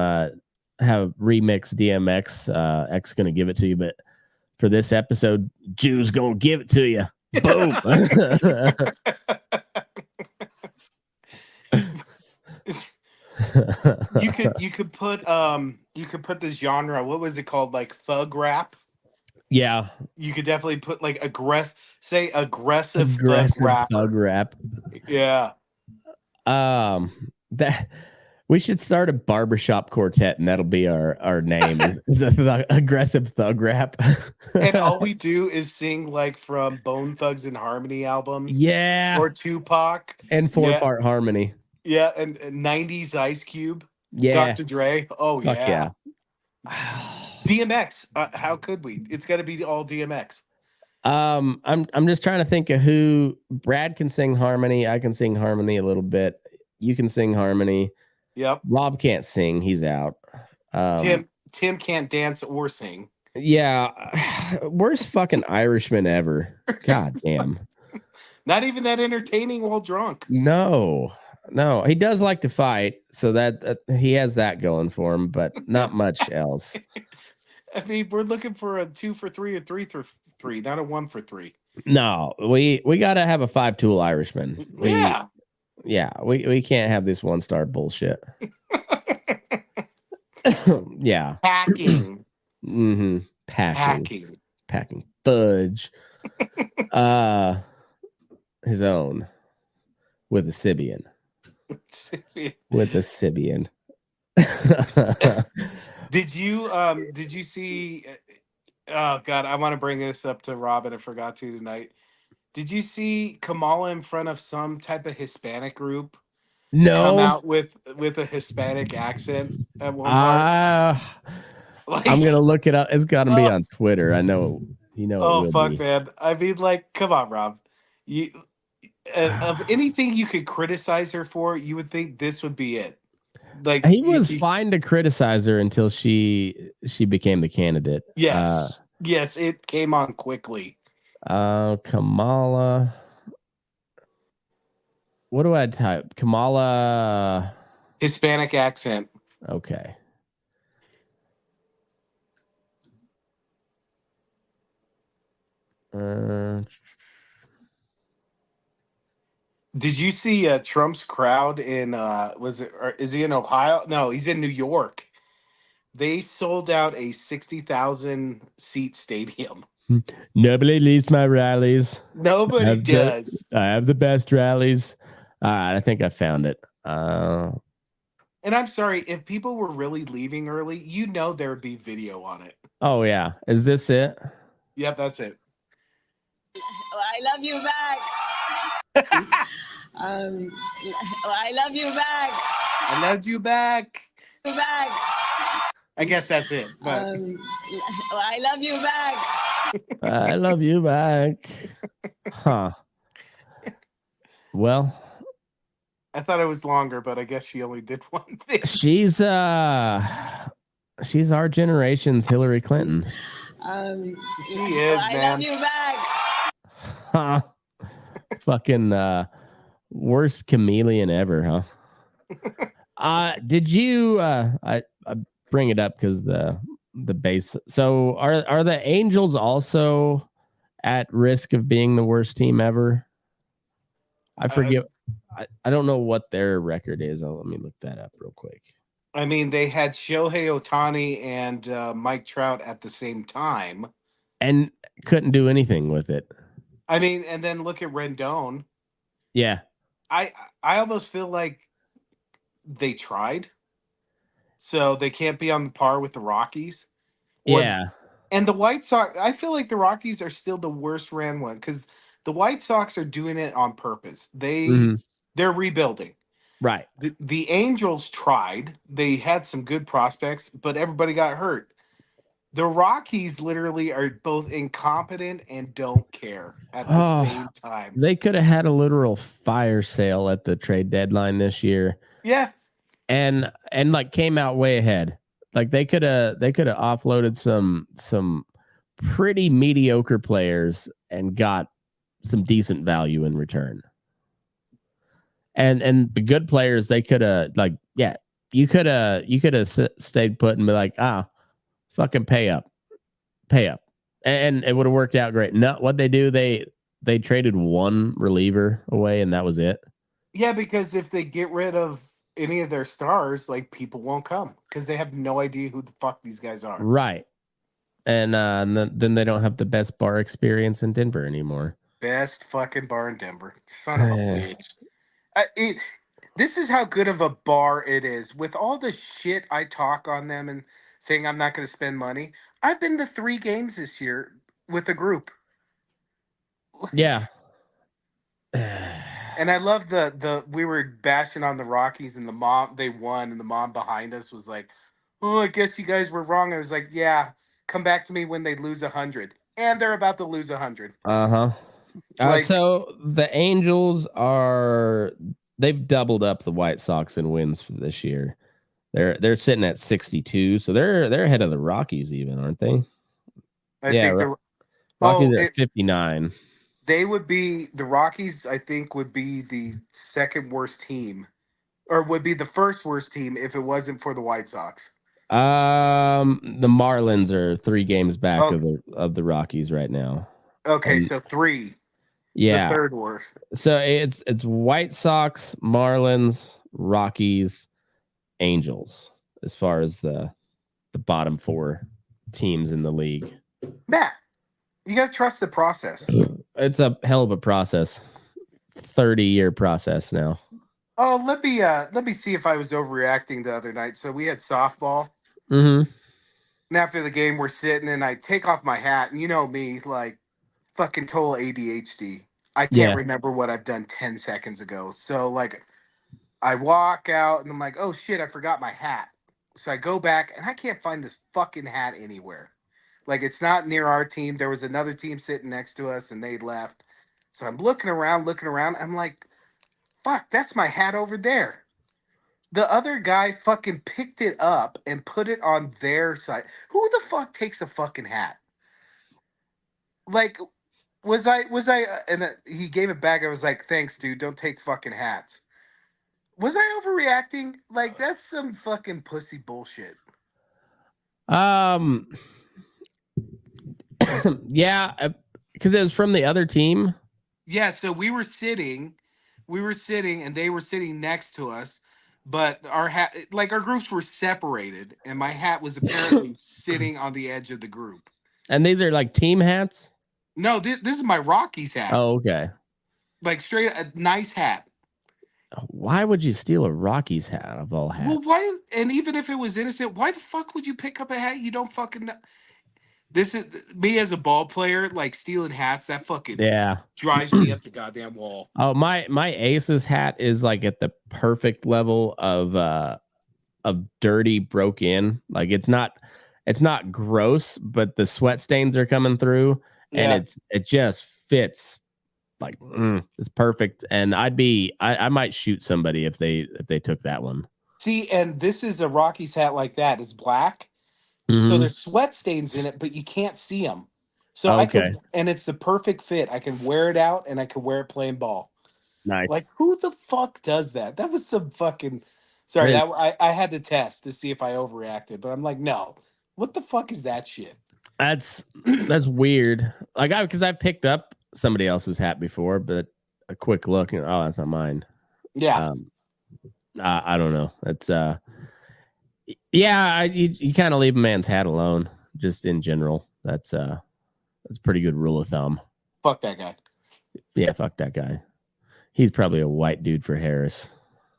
have remix DMX. X gonna give it to you, but for this episode, Jew's gonna give it to you. Boom. you could put the genre. What was it called? Like thug rap. Yeah, you could definitely put like aggressive thug rap. Yeah. That we should start a barbershop quartet, and that'll be our name is a aggressive thug rap. And all we do is sing like from Bone Thugs and Harmony albums. Yeah. Or Tupac. And 4-part harmony. Yeah, and 90s Ice Cube. Yeah. Dr. Dre. Oh, fuck yeah. DMX. How could we? It's got to be all DMX. I'm just trying to think of who. Brad can sing harmony. I can sing harmony a little bit. You can sing harmony. Yep. Rob can't sing. He's out. Tim can't dance or sing. Yeah. Worst fucking Irishman ever. God damn. Not even that entertaining while drunk. No. He does like to fight, so that he has that going for him, but not much else. I mean, we're looking for a 2 for 3 or 3 for 3, not a 1 for 3. No, we got to have a 5-tool Irishman. We can't have this 1-star bullshit. Yeah. Packing. Mm-hmm. Packing fudge. His own with a Sibian. With a Sibian. Did you see? Oh God, I want to bring this up to Robin. I forgot to tonight. Did you see Kamala in front of some type of Hispanic group? No. Come out with a Hispanic accent at one part. I'm gonna look it up. It's gotta be on Twitter. I know. Oh it will fuck, be. man! I mean, like, come on, Rob. You of anything you could criticize her for, you would think this would be it. Like he was fine to criticize her until she became the candidate. Yes, yes, it came on quickly. Kamala. What do I type? Kamala. Hispanic accent. Okay. Did you see Trump's crowd in is he in Ohio? No, he's in New York. They sold out a 60,000 seat stadium. Nobody leaves my rallies. Nobody does. I have the best rallies. I think I found it. And I'm sorry, if people were really leaving early, there would be video on it. Oh yeah. Is this it? Yep, that's it. I love you back. I love you back. I loved you back. Back. I guess that's it. But I love you back. I love you back. Huh. Well, I thought it was longer, but I guess she only did one thing. She's our generation's Hillary Clinton. She is, I man. love you back. Huh. Fucking worst chameleon ever, huh? Did you I bring it up because the base. So are the Angels also at risk of being the worst team ever? I forget. I don't know what their record is. Let me look that up real quick. I mean, they had Shohei Ohtani and Mike Trout at the same time. And couldn't do anything with it. I mean, and then look at Rendon. Yeah. I almost feel like they tried. So they can't be on par with the Rockies. Yeah. And the White Sox, I feel like the Rockies are still the worst ran one because the White Sox are doing it on purpose. They're rebuilding. Right. The Angels tried. They had some good prospects, but everybody got hurt. The Rockies literally are both incompetent and don't care at the same time. They could have had a literal fire sale at the trade deadline this year. Yeah. And like came out way ahead. Like they could have offloaded some pretty mediocre players and got some decent value in return. And the good players, they could have you could have stayed put and be like, fucking pay up, and it would have worked out great. No, what they do, they traded one reliever away, and that was it. Yeah, because if they get rid of any of their stars, like people won't come because they have no idea who the fuck these guys are. Right, and then they don't have the best bar experience in Denver anymore. Best fucking bar in Denver, son of a bitch. This is how good of a bar it is. With all the shit I talk on them and saying I'm not going to spend money, I've been to 3 games this year with a group. Yeah. And I love we were bashing on the Rockies and they won and the mom behind us was like, "Oh, I guess you guys were wrong." I was like, "Yeah, come back to me when they lose 100." And they're about to lose 100. So the Angels are they've doubled up the White Sox in wins for this year. They're sitting at 62, so they're ahead of the Rockies even, aren't they? I Yeah, think Rockies are at 59. they would be the Rockies. I think would be the second worst team, or would be the first worst team if it wasn't for the White Sox. The Marlins are 3 games back Oh. of the Rockies right now. Okay, And so 3. yeah, The third worst. so it's White Sox, Marlins, Rockies, Angels as far as the bottom 4 teams in the league. Matt, you gotta trust the process. It's a hell of a process. 30-year process now. Oh, let me see if I was overreacting the other night. So we had softball, Mm-hmm. and after the game, we're sitting, and I take off my hat, and you know me, like fucking total ADHD. I can't remember what I've done 10 seconds ago. So like, I walk out, and I'm like, oh shit, I forgot my hat. So I go back, and I can't find this fucking hat anywhere. Like, it's not near our team. There was another team sitting next to us, and they left. So I'm looking around. I'm like, fuck, that's my hat over there. The other guy fucking picked it up and put it on their side. Who the fuck takes a fucking hat? Like, and he gave it back. I was like, thanks, dude. Don't take fucking hats. Was I overreacting? Like, that's some fucking pussy bullshit. Yeah, because it was from the other team. Yeah, so we were sitting, and they were sitting next to us, but our groups were separated, and my hat was apparently sitting on the edge of the group. And these are like team hats? No, this is my Rockies hat. Oh, okay. Like straight a nice hat. Why would you steal a Rockies hat of all hats? Well, why? And even if it was innocent, why the fuck would you pick up a hat you don't fucking know? This is me as a ball player, like stealing hats. That fucking drives me up the goddamn wall. Oh, my Aces hat is like at the perfect level of dirty broke in. Like it's not gross, but the sweat stains are coming through, and it just fits. Like it's perfect. And I might shoot somebody if they took that one. See, and this is a Rockies hat like that. It's black. So there's sweat stains in it, but you can't see them. So and it's the perfect fit. I can wear it out, and I can wear it playing ball. Nice. Like, who the fuck does that? That was some fucking. Sorry, I had to test to see if I overreacted, but I'm like, no. What the fuck is that shit? That's weird. Like because I've picked up somebody else's hat before, but a quick look, and oh, that's not mine. Yeah. I don't know. It's you kind of leave a man's hat alone, just in general. That's a pretty good rule of thumb. Fuck that guy. Yeah, fuck that guy. He's probably a white dude for Harris.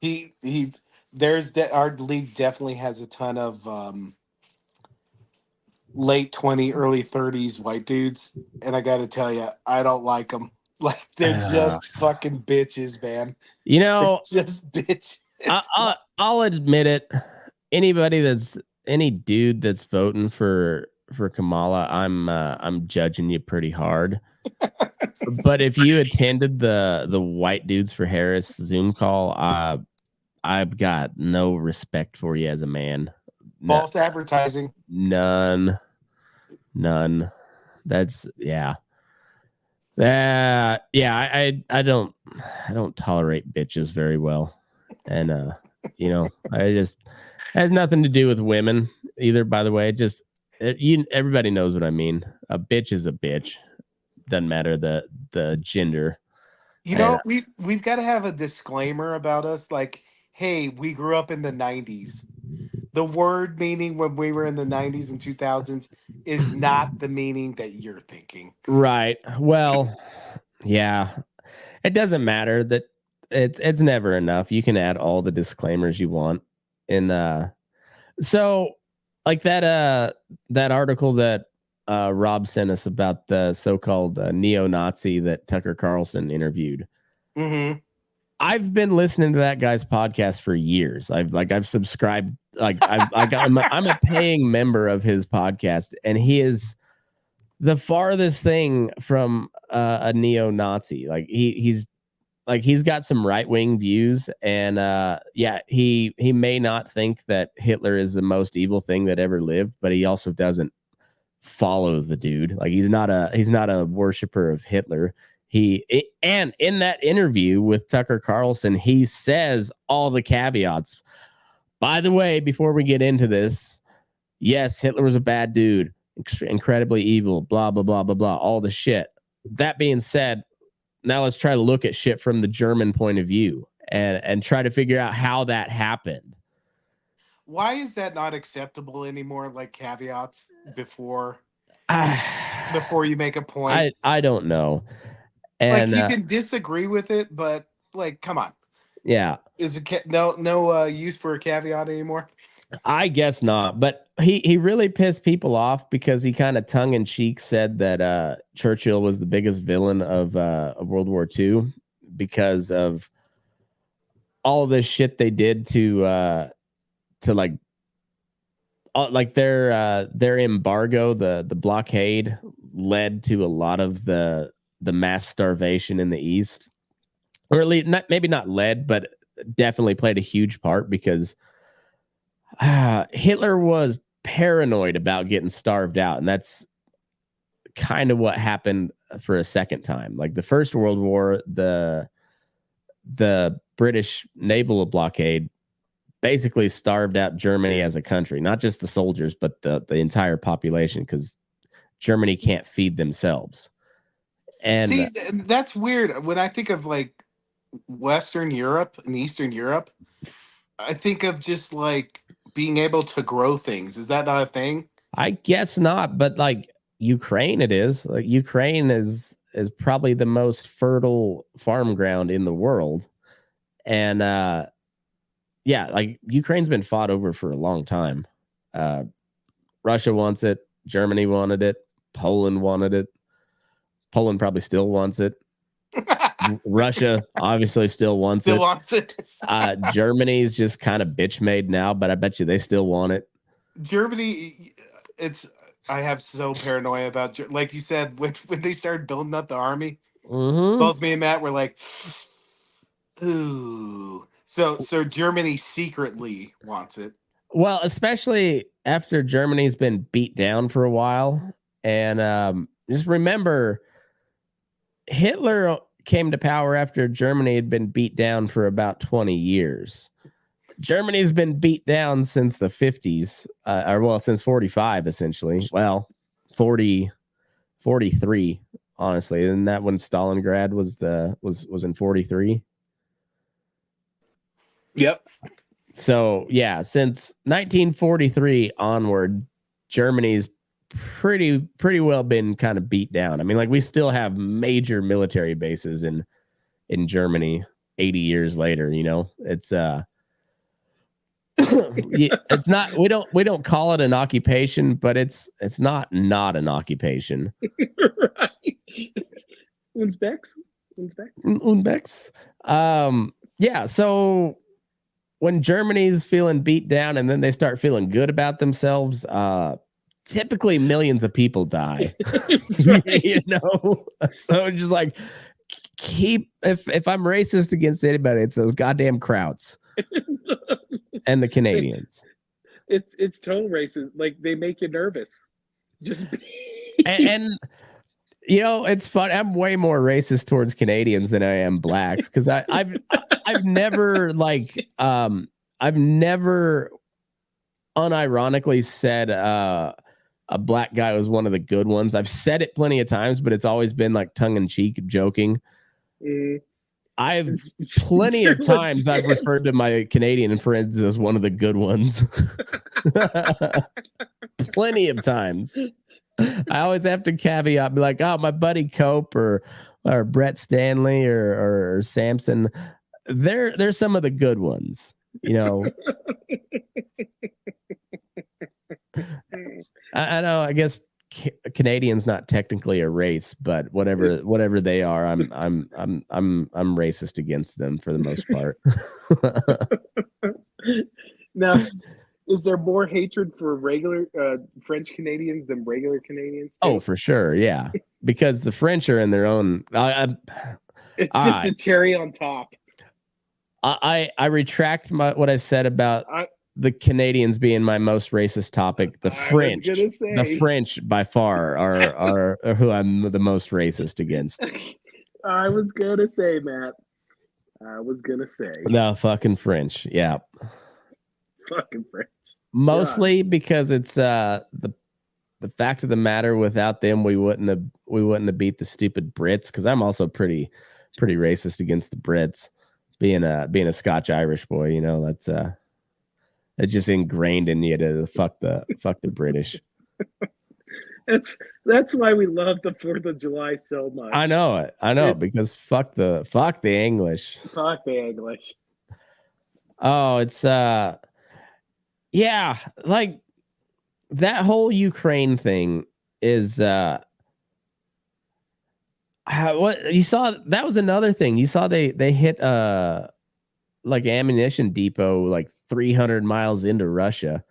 Our league definitely has a ton of late 20, early 30s white dudes, and I got to tell you, I don't like them. Like, they're just fucking bitches, man. You know, they're just bitches. I'll admit it. Any dude that's voting for Kamala, I'm judging you pretty hard. But if you attended the White Dudes for Harris Zoom call, I've got no respect for you as a man. False advertising. None. That's I don't tolerate bitches very well. And it has nothing to do with women either, by the way. Everybody knows what I mean. A bitch is a bitch. Doesn't matter the gender. We've got to have a disclaimer about us, like, hey, we grew up in the 90s. The word meaning when we were in the 90s and 2000s is not the meaning that you're thinking. Right. Well, yeah. It doesn't matter that it's never enough. You can add all the disclaimers you want. And so like that article that Rob sent us about the so-called neo-Nazi that Tucker Carlson interviewed. Mm-hmm. I've been listening to that guy's podcast for years. I've subscribed. I'm a paying member of his podcast, and he is the farthest thing from a neo-Nazi. Like he's like he's got some right-wing views, and yeah, he may not think that Hitler is the most evil thing that ever lived, but he also doesn't follow the dude. Like he's not a worshiper of Hitler. And in that interview with Tucker Carlson, he says all the caveats. By the way, before we get into this, yes, Hitler was a bad dude, incredibly evil, blah, blah, blah, blah, blah, all the shit. That being said, now let's try to look at shit from the German point of view and try to figure out how that happened. Why is that not acceptable anymore? Like caveats before you make a point. I don't know. And like you can disagree with it, but like, come on. Yeah. Is it no use for a caveat anymore? I guess not. But he really pissed people off because he kind of tongue in cheek said that Churchill was the biggest villain of World War II because of all this shit they did to like their embargo, the blockade led to a lot of the mass starvation in the East, or at least maybe not led, but definitely played a huge part because Hitler was paranoid about getting starved out. And that's kind of what happened for a second time. Like the First World War, the British naval blockade basically starved out Germany as a country, not just the soldiers, but the entire population, because Germany can't feed themselves. And see, that's weird. When I think of like Western Europe and Eastern Europe, I think of just like being able to grow things. Is that not a thing? I guess not, but like Ukraine, it is. Like Ukraine is probably the most fertile farm ground in the world. And yeah, like Ukraine's been fought over for a long time. Russia wants it, Germany wanted it, Poland wanted it. Poland probably still wants it. Russia obviously still wants it. Germany's just kind of bitch made now, but I bet you they still want it. Germany, I have so paranoia about, like you said, when they started building up the army, both me and Matt were like, ooh. So Germany secretly wants it. Well, especially after Germany's been beat down for a while. And just remember, Hitler came to power after Germany had been beat down for about 20 years. Germany's been beat down since the 50s, since 45, essentially. Well, 43, honestly. And that when Stalingrad was in 43. Yep. So yeah, since 1943 onward, Germany's pretty well been kind of beat down. I mean, like we still have major military bases in Germany 80 years later, you know. It's it's not, we don't call it an occupation, but it's not an occupation. Right. Unbex. Yeah, so when Germany's feeling beat down and then they start feeling good about themselves, typically millions of people die. You know, so just like if I'm racist against anybody, it's those goddamn Krauts and the Canadians. It's tone racist. Like they make you nervous. Just and you know, it's fun. I'm way more racist towards Canadians than I am blacks because I've never I've never unironically said a black guy was one of the good ones. I've said it plenty of times, but it's always been like tongue in cheek, joking. I've plenty of times I've referred to my Canadian friends as one of the good ones. Plenty of times. I always have to caveat, be like, oh, my buddy Cope or Brett Stanley or Samson. They're some of the good ones, you know. I know. I guess Canadian's not technically a race, but whatever they are, I'm racist against them for the most part. Now, is there more hatred for regular French Canadians than regular Canadians? Oh, for sure, yeah. Because the French are in their own. It's All just right. a cherry on top. I retract what I said about the Canadians being my most racist topic. The French, the French by far are who I'm the most racist against. I was gonna say, Matt. I was gonna say The fucking French, yeah. fucking French. Mostly because it's the fact of the matter. Without them, we wouldn't have beat the stupid Brits. Because I'm also pretty racist against the Brits. Being a Scotch Irish boy, you know, that's it's just ingrained in you to fuck the British. That's why we love the 4th of July so much. I know it, because fuck the English. Fuck the English. Oh, it's yeah, like that whole Ukraine thing is what you saw. That was another thing. You saw they hit like ammunition depot like 300 miles into Russia.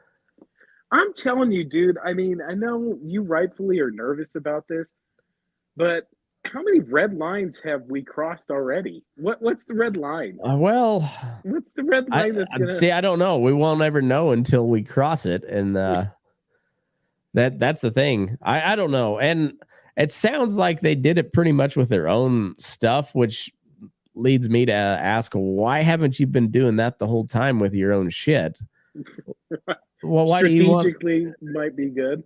I'm telling you, dude. I mean, I know you rightfully are nervous about this, but how many red lines have we crossed already? What's the red line? Well, what's the red line that's gonna see? I don't know. We won't ever know until we cross it, and that's the thing. I don't know, and it sounds like they did it pretty much with their own stuff, which leads me to ask, why haven't you been doing that the whole time with your own shit? Well, why do you strategically might be good?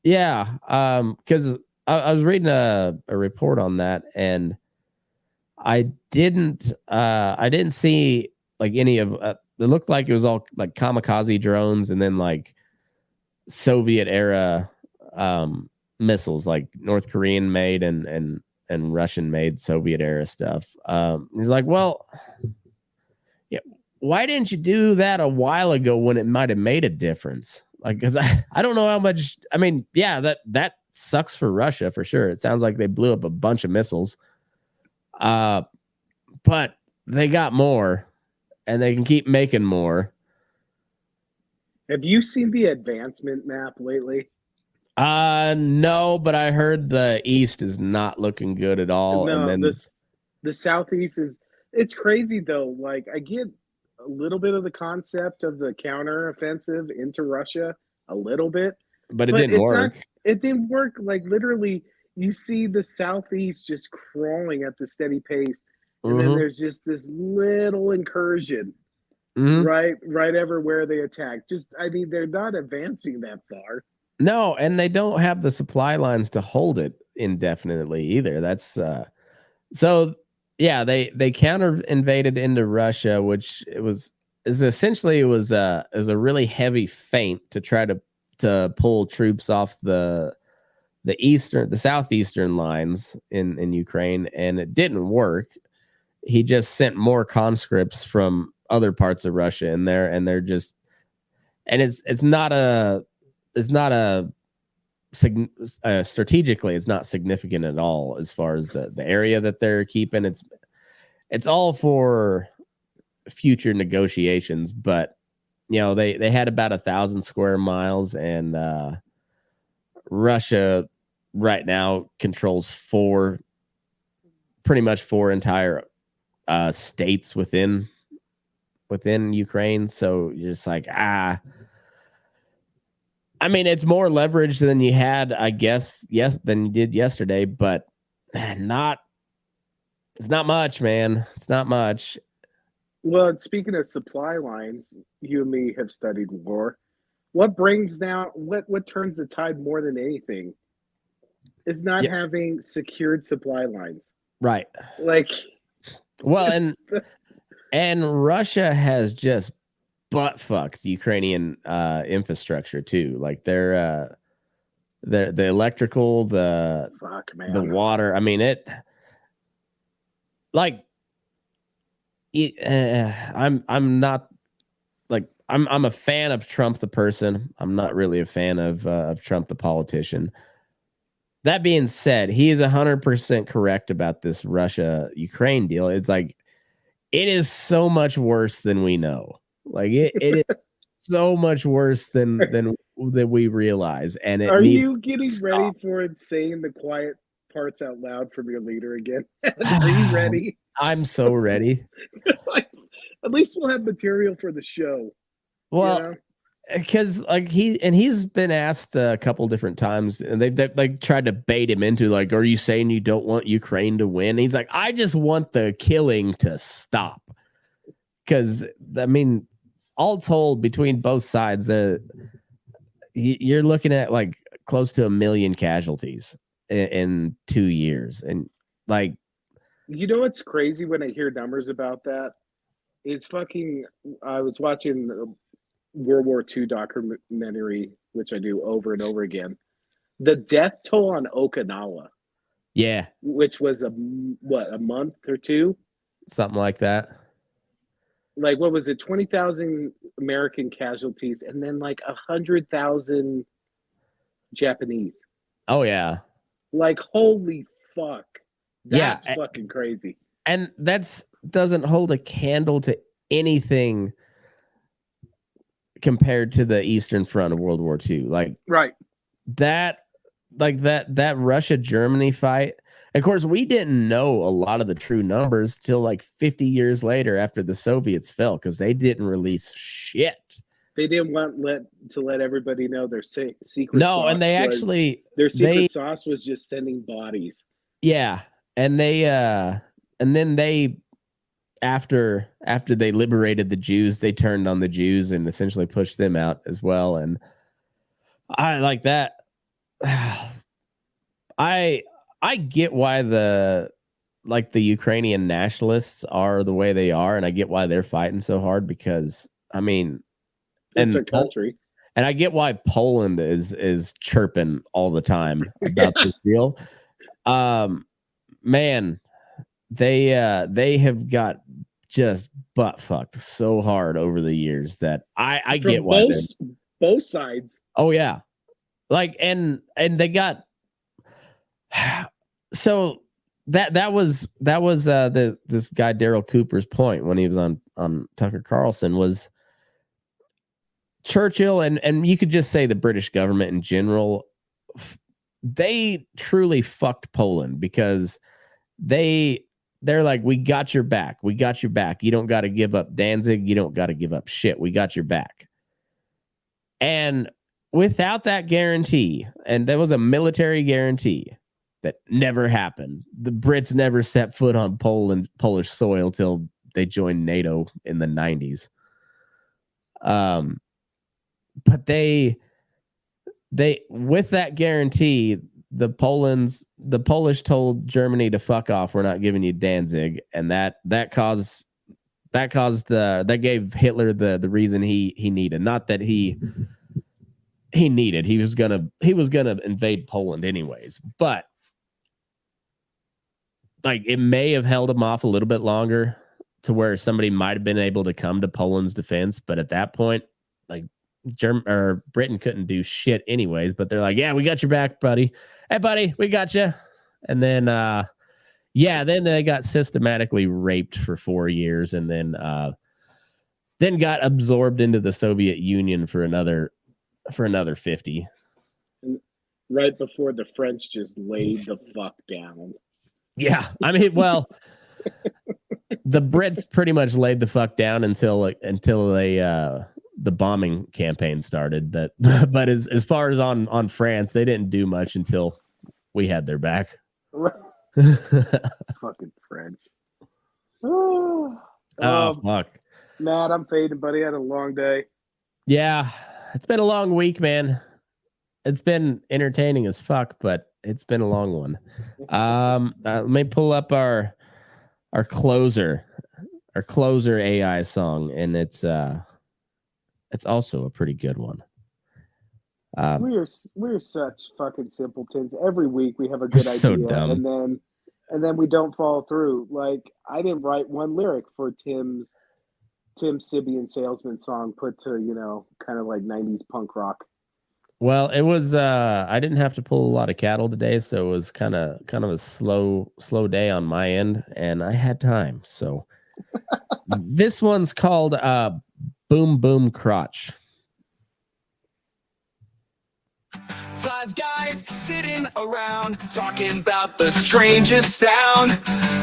Yeah, because I was reading a report on that, and I didn't see like any of it looked like it was all like kamikaze drones and then like Soviet era missiles, like North Korean made and Russian made Soviet era stuff. He's like, well, yeah, why didn't you do that a while ago when it might have made a difference? Like, because I don't know how much. I mean, yeah, that sucks for Russia for sure. It sounds like they blew up a bunch of missiles, but they got more, and they can keep making more. Have you seen the advancement map lately? No, but I heard the East is not looking good at all. No, and then the Southeast is. It's crazy though. Like, I get a little bit of the concept of the counteroffensive into Russia, a little bit, but it didn't work. It didn't work. Like, literally, you see the Southeast just crawling at the steady pace, and then there's just this little incursion right everywhere they attack. Just, I mean, they're not advancing that far. No, and they don't have the supply lines to hold it indefinitely either. That's so. Yeah, they counter invaded into Russia, which it was a really heavy feint to try to pull troops off the southeastern lines in Ukraine, and it didn't work. He just sent more conscripts from other parts of Russia in there, and they're just, and it's not strategically, it's not significant at all as far as the area that they're keeping. It's all for future negotiations, but you know, they had about 1,000 square miles, and Russia right now controls pretty much four entire states within Ukraine. So you're just like, I mean, it's more leverage than you had, I guess, than you did yesterday, but it's not much, man. It's not much. Well, speaking of supply lines, you and me have studied war. What turns the tide more than anything is not having secured supply lines. Right. Like, well, and Russia has just butt fucked Ukrainian infrastructure too. Like the electrical, the water. I mean, I'm not like I'm a fan of Trump the person. I'm not really a fan of Trump the politician. That being said, he is 100% correct about this Russia-Ukraine deal. It's like, it is so much worse than we know. Like it is so much worse than we realize. And are you getting ready for it saying the quiet parts out loud from your leader again? Are you ready? I'm so ready. Like, at least we'll have material for the show. Well, you know? because like he's been asked a couple different times, and they've like tried to bait him into like, are you saying you don't want Ukraine to win? And he's like, I just want the killing to stop. Because I mean, all told, between both sides, you're looking at like close to 1 million casualties in 2 years, and like, you know what's crazy when I hear numbers about that? It's fucking. I was watching World War II documentary, which I do over and over again. The death toll on Okinawa, yeah, which was a month or two, something like that. Like, what was it? 20,000 American casualties, and then like 100,000 Japanese. Oh yeah, like holy fuck, that's fucking crazy. And that's doesn't hold a candle to anything compared to the Eastern Front of World War II. Like right. That Russia-Germany fight. Of course, we didn't know a lot of the true numbers till like 50 years later after the Soviets fell, because they didn't release shit. They didn't want to let everybody know their secret. No, sauce and they was, actually their secret sauce was just sending bodies. Yeah, and then they after they liberated the Jews, they turned on the Jews and essentially pushed them out as well. And I like that. I get why the Ukrainian nationalists are the way they are, and I get why they're fighting so hard, because I mean, it's a country. And I get why Poland is chirping all the time about this deal. Man, they have got just butt fucked so hard over the years that I get why both sides. Oh yeah. Like and they got so that was this guy Daryl Cooper's point when he was on Tucker Carlson was Churchill and you could just say the British government in general, they truly fucked Poland, because they're like, we got your back. We got your back. You don't got to give up Danzig. You don't got to give up shit. We got your back. And without that guarantee, and there was a military guarantee that never happened. The Brits never set foot on Polish soil till they joined NATO in the 90s. But they with that guarantee, the Polish told Germany to fuck off. We're not giving you Danzig, and that gave Hitler the reason he needed. Not that he needed. He was gonna invade Poland anyways, but like it may have held him off a little bit longer to where somebody might have been able to come to Poland's defense. But at that point, like Britain couldn't do shit anyways. But they're like, yeah, we got your back, buddy. Hey, buddy, we got you. And then, then they got systematically raped for 4 years, and then got absorbed into the Soviet Union for another 50. Right before the French just laid the fuck down. Yeah, I mean, well, the Brits pretty much laid the fuck down until they the bombing campaign started. But as far as on France, they didn't do much until we had their back. Fucking French. Oh, fuck. Matt, I'm fading, buddy. I had a long day. Yeah, it's been a long week, man. It's been entertaining as fuck, but it's been a long one. Let me pull up our closer AI song, and it's also a pretty good one. We're such fucking simpletons. Every week we have a good idea, so dumb. and then we don't follow through. Like, I didn't write one lyric for Tim Sibian Salesman song put to, kind of like 90s punk rock. Well, it was I didn't have to pull a lot of cattle today, so it was kind of a slow day on my end, and I had time. So this one's called Boom Boom Crotch. Five guys sitting around talking about the strangest sound.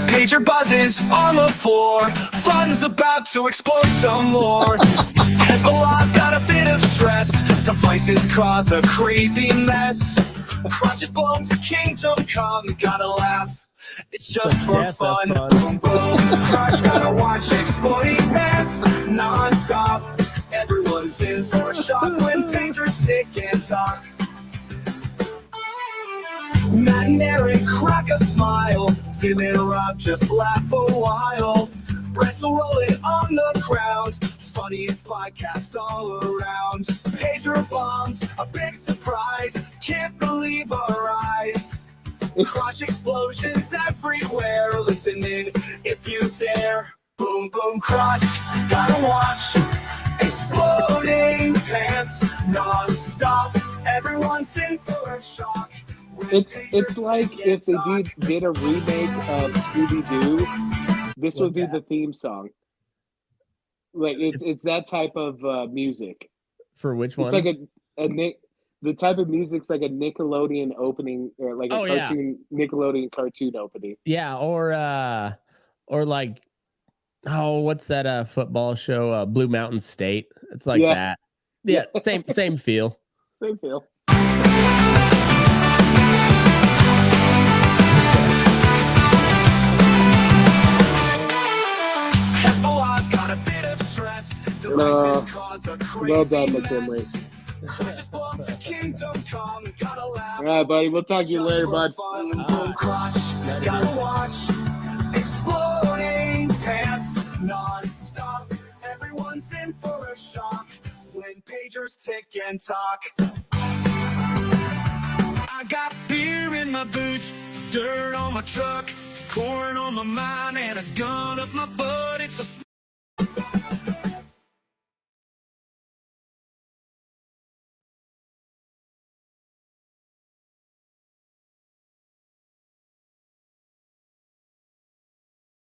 Pager buzzes on the floor. Fun's about to explode some more. Hezbollah's got a bit of stress. Devices cause a crazy mess. Crotch is blown to kingdom come. Gotta laugh, it's just for fun. Boom, boom. Crotch gotta watch exploding pants non-stop. Everyone's in for a shock when pagers tick and talk. Matt and Aaron crack a smile. Tim and Rob just laugh a while. Pretzel rolling on the ground. Funniest podcast all around. Pager bombs, a big surprise. Can't believe our eyes. Crotch explosions everywhere. Listening if you dare. Boom, boom, crotch. Gotta watch. Exploding pants non-stop. Everyone's in for a shock. It's like if they did a remake of Scooby-Doo, this would be the theme song. Like it's that type of music. For which one? It's like the type of music's like a Nickelodeon opening, or like a cartoon Nickelodeon cartoon opening. Yeah, or like, oh, what's that football show? Blue Mountain State. It's like that. Yeah, same feel. Same feel. Hezbollah's got a bit of stress. Devices cause a crazy well done, McKinley. Just belong to kingdom come. Gotta laugh. All right, buddy. We'll talk to you later, bud. Crotch, gotta watch. Exploding pants non-stop. Everyone's in for a shock when pagers tick and talk. I got beer in my boots, dirt on my truck, corn on my mind, and a gun up my butt. It's a